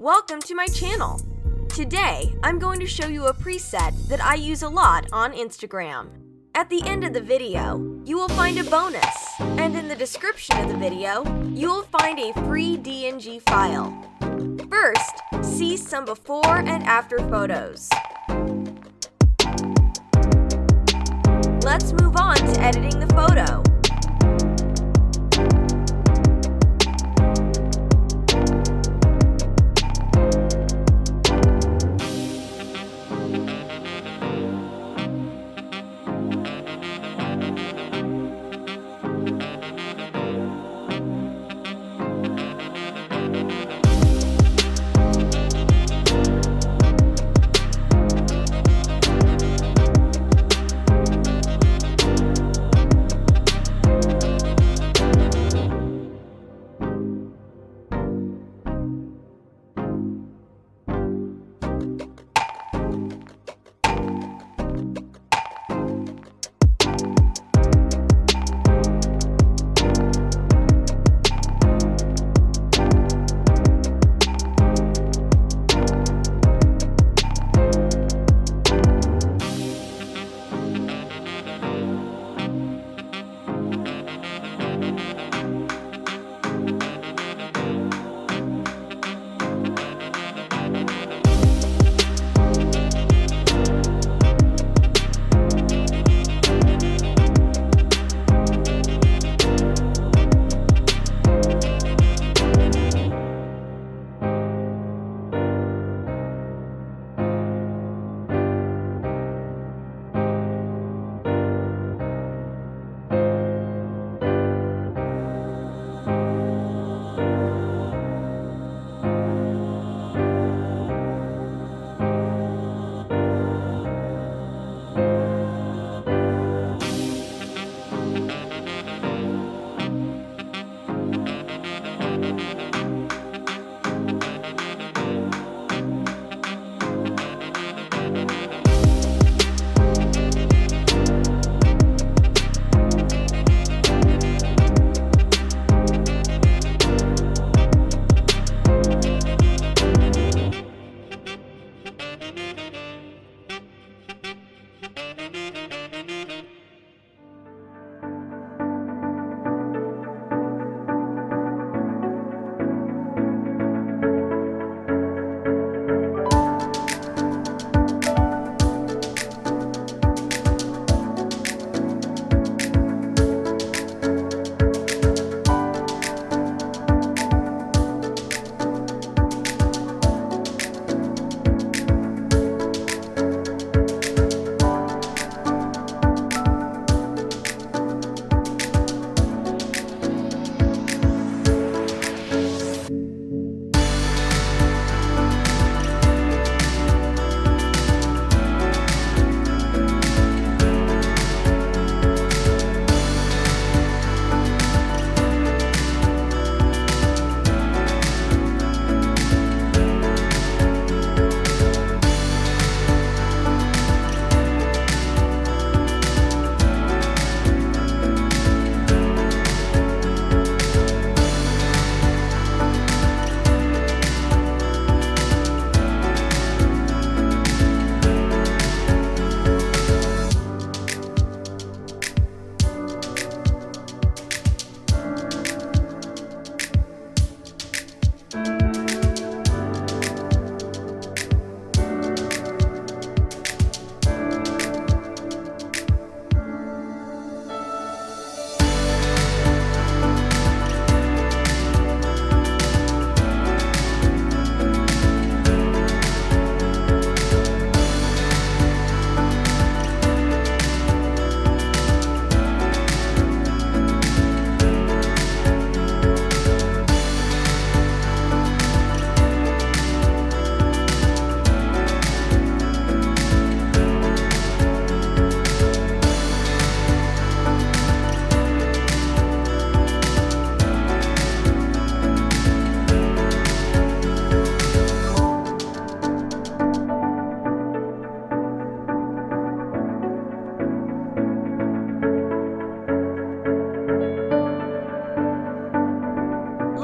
Welcome to my channel. Today, I'm going to show you a preset that I use a lot on Instagram. At the end of the video, you will find a bonus, and in the description of the video, you will find a free DNG file. First, see some before and after photos. Let's move on to editing the photo.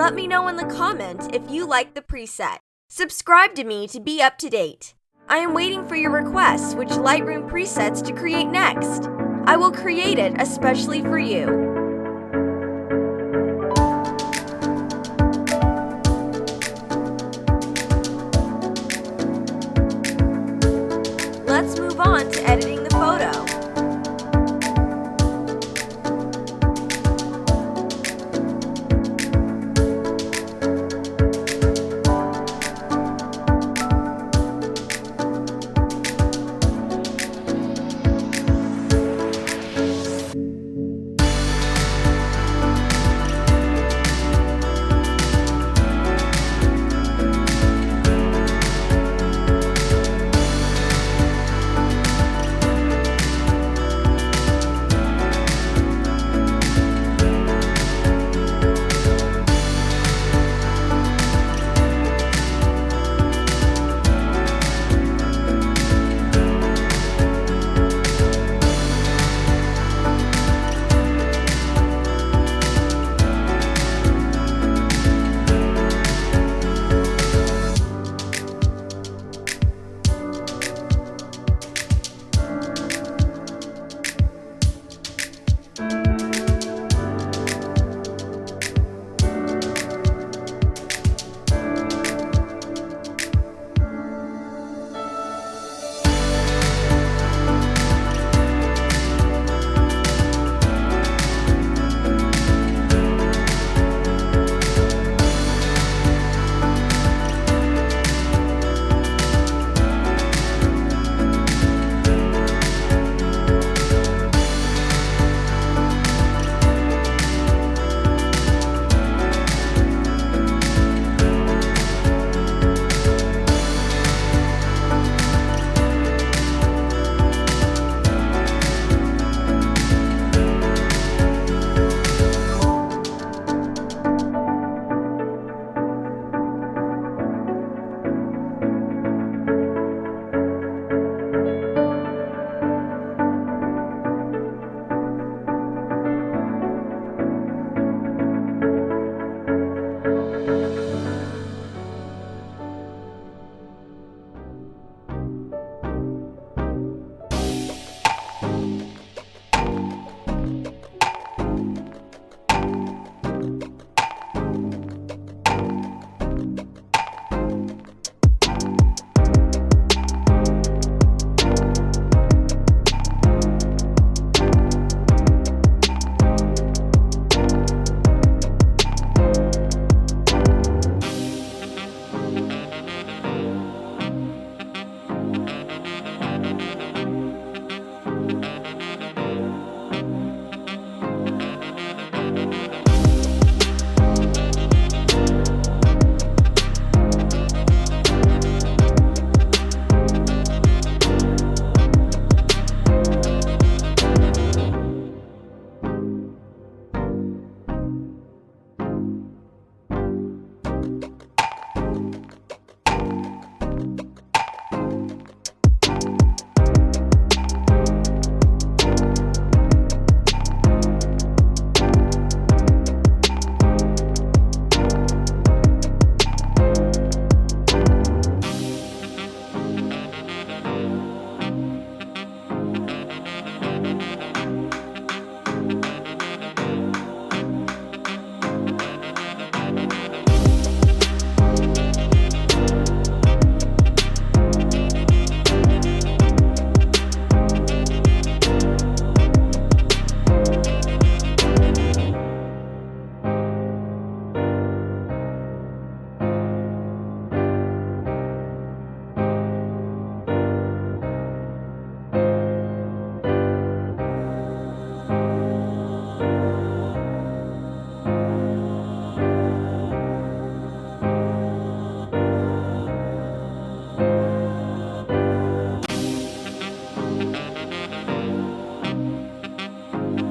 Let me know in the comments if you like the preset. Subscribe to me to be up to date. I am waiting for your requests which Lightroom presets to create next. I will create it especially for you. Let's move on to editing the photo.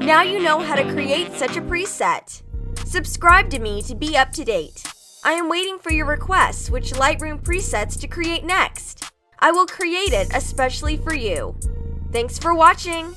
Now you know how to create such a preset. Subscribe to me to be up to date. I am waiting for your requests which Lightroom presets to create next. I will create it especially for you. Thanks for watching!